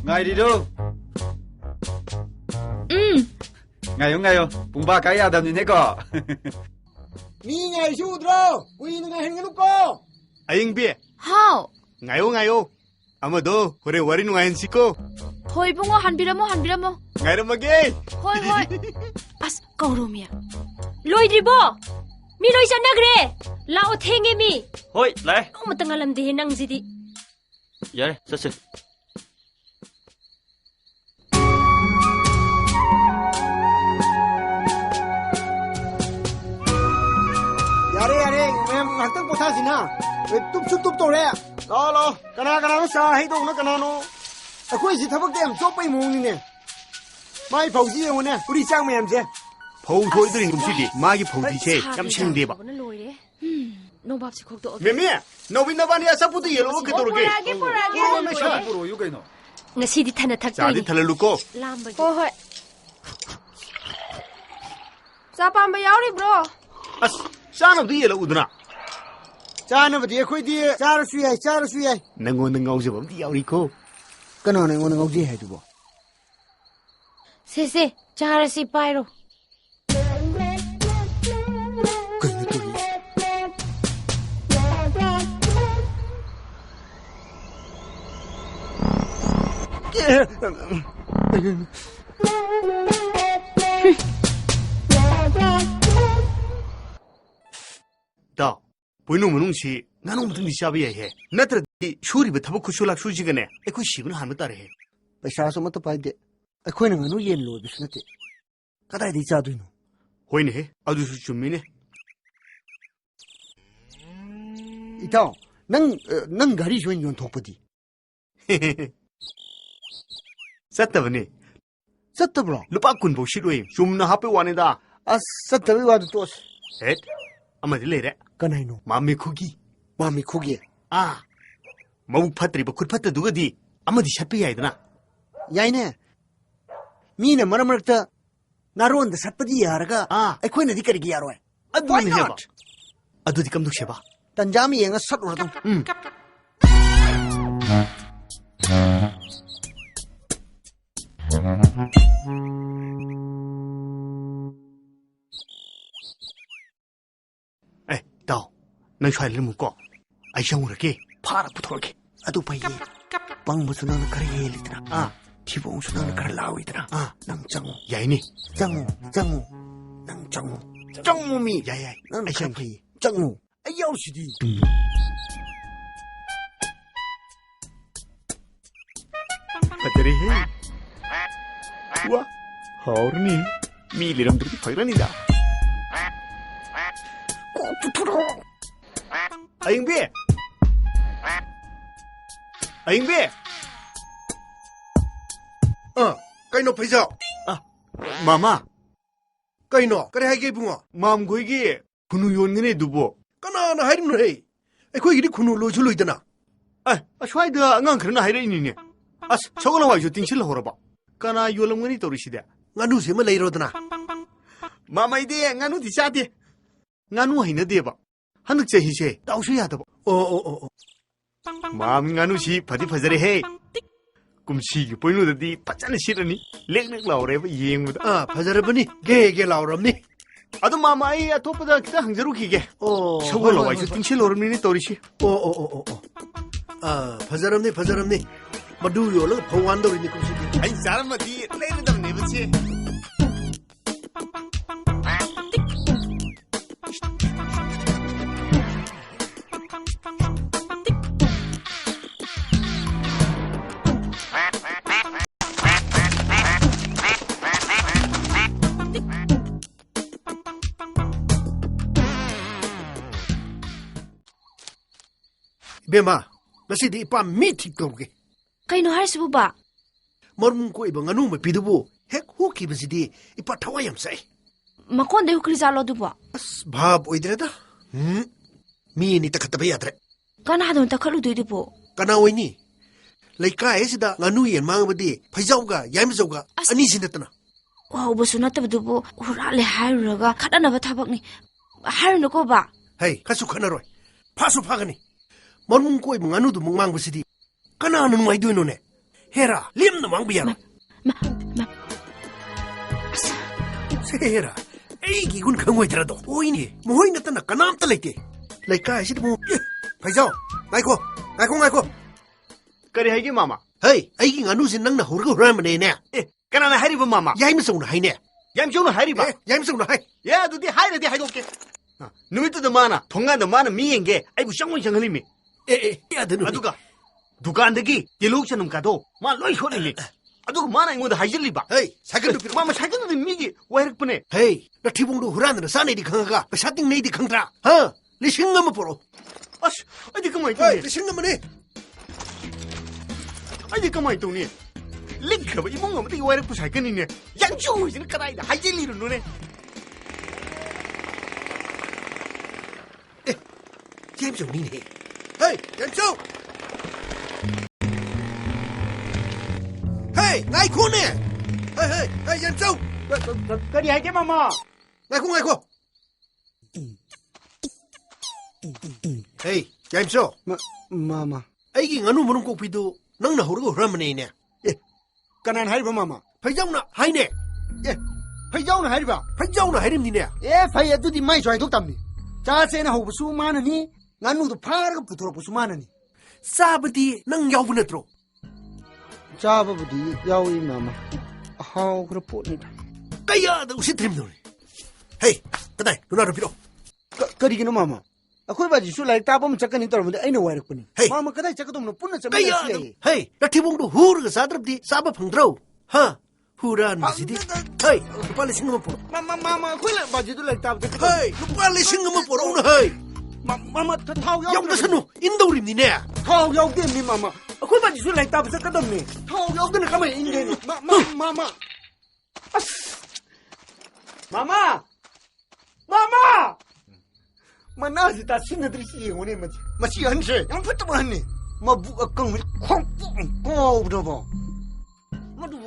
ngairido ngayo pungba kaya damni ko mi ngai sudro kui ngai hengu ko aying bi how ngayo amado hore wari nu ayen siko hoi bungo hanbiramo ngairo mage hoi as kaurumia loidribo mi loi chanagre lao thenge mi hoi lai matangalam de nang jidi yare sase yare mem ngaktan potha sina tup tore lo kana sa hai do na kana no akoi si thabak dem chop pai mong ni ne mai phauji yong ne puri chang mem je phau thoi dri num si di magi phau di che yam cheng de ba no bab si khok do memi novin na bani asa puti yelo ke tor ke me sha puro yu kaino ngasi di thana thak sa di thalalu ko lam ba hoi sa pam ba yauri bro as sa na di yelo udna chana ba di khoi di char su yai nango ngau je bam di yauri ko kana ne ngau je hai du bo se charasi pairo kaino to da 보이는 문웅시 나는 무슨 디샤비야 해 나트르디 쇼리베 타보 쿠쇼락 쇼지가네 에코 시분 하는 따라 해 paisa so mat pai de akhoi na nganu yen lo bis nate kadai di cha du no 호이네 해 아주 수준미네 ita nang gari shwen yon thokpadi sattabane sattabro lupa kunbo shiroi shumna hape waneda as sattabi wa to het amadi lere kanai no mami khugi a mau phatri ba khutphat dugadi amadi shatpe yaidana yaine mine maramarta naron da satpadi yaraga akhoi na di kari gi yaroi aduni heba adudi kam duk sheba tanjami yenga sat ro dum dao nang chwai limu ko ai shang ur ke phara puthor ke adu pai pang bu suna na kar ye litra thibong suna na kar lawi tra nang changu yaini changu nang changu mi yai nang chang pai changu ai yau shidi patri he wa haurni mi liram dur phairani da Aying bi kaino paisa mama kaino kare hai ge bunga mam goi gi kunu yon ngene dubo kana na harim no he akhoi gi khunu lo chu loidana ashwai da ngang khirna haire ni ne as chogona wa ju tingsil horaba kana yolam ngani torishida nganu se ma leirodana mama ide nganu di chade nganu haina deba hanuk che hi che tawsu ya daba mam nganu si phadi phajare he kumsi gi poinu dadi pachana sirani leknek laure ba yeng da phajarabani ge lauramni adu mama ai atopada kita hangjaru ki ge chogona wa ju tingsil hormi ni torishi phajaramni madu yo lo phwan do ni kumsi ai zaramadi leiridam ne bache bema masidi ipa miti koge kaino harsibu ba marmung ko ibang anu ma pidubo hek huki basidi ipa thawayam sai makon de hukri zalo duba as bhab oidreda mi ni takataba yadre kana hadon takhalu duidubo kana oini leika esida nganu yen mangbadi phaijauga yaimjauga ani sinatana wow busu natabdubo urale hairaga khadana ba thabakni hairno ko ba hey kasu khanaroi phasu phagani marmung ko ibang anu du mangmangbasidi kana anu mai duino ne 헤라 림나 망비야로 마, 헤라 에이기 군 강호이더라도 오이니 뭐이 나타나 까남다 레이테 레이카 시도 파이자오 나이코 까리 하이게 마마 헤이 아이기 나누신 낭나 호르고 호라마네네 에 까나나 하리바 마마 야임소나 하이네 야임소나 하리바 야임소나 하이 야 두디 하이르디 하이도게 누미트도 많아 동안도 많은 미행게 아이고 쌍원쌍을리미 야 드누 아두가 두간데기 딜옥션음 가도 마 로이 호리리 아두가 많아 이거도 하이질리바 헤이 사근도 필요 마마 사근도 미기 와이르쁘네 헤이 나 티봉도 후라는 사네디 강가 사띵 네디 강드라 하 리싱나마 보러 아씨 어디 그만 있더니 리싱나마네 어디 그만 있더니 링크가 이몽가 뭐지 와이르쁘 사근이네 양쪽으로 이는 까라이다 하이질리를 노네 잼좀 니네 헤이 잼좀 헤이 나이코네 헤이 잼좀 cái gì hay cái mà 나이코 헤이 잼좀 mà 아이기 나누 모는 꼭비도 낭나 호르고 호라마네네 cái này hay mà 파이자우나 하이네 phải dâu này hay đi 파이자우나 하이름니네 에 phải tôi đi mai xoài thuốc tầm đi cha xe nào hộp su mà nè ngắn nuôi tụi phá cái bụi thổ bụi su mà nè 사바디 낭 야우브네트로 cha bà bụi đi dâu im mà hao cái bụi này 까야다 우시트림노 헤이 그다이 누나로 빌어 cái gì cái nó mà khối bà chỉ su lại ta bấm chắc cái này tao mà anh nào vậy được Hey. mà cái này chắc cái tụi nó phun nó chấm 까야다 헤이 나 티봉도 후르가 사드럽디 사바 펑드로 하 후란 미시디 헤이 빨리 신경만 보러 mà khối lại bà chỉ tôi lại ta 헤이 빨리 신경만 보러 오늘 헤이 mà thao dâu 영다선우 인도림니네 thao dâu cái gì mà khối bà chỉ su lại ta chắc cái tụi này thao dâu cái này cái mày in đây mà nó gì ta xin được cái gì mà chỉ ăn gì ăn phải tao ăn nè mà bu căng với khoang co đâu vào mà đủ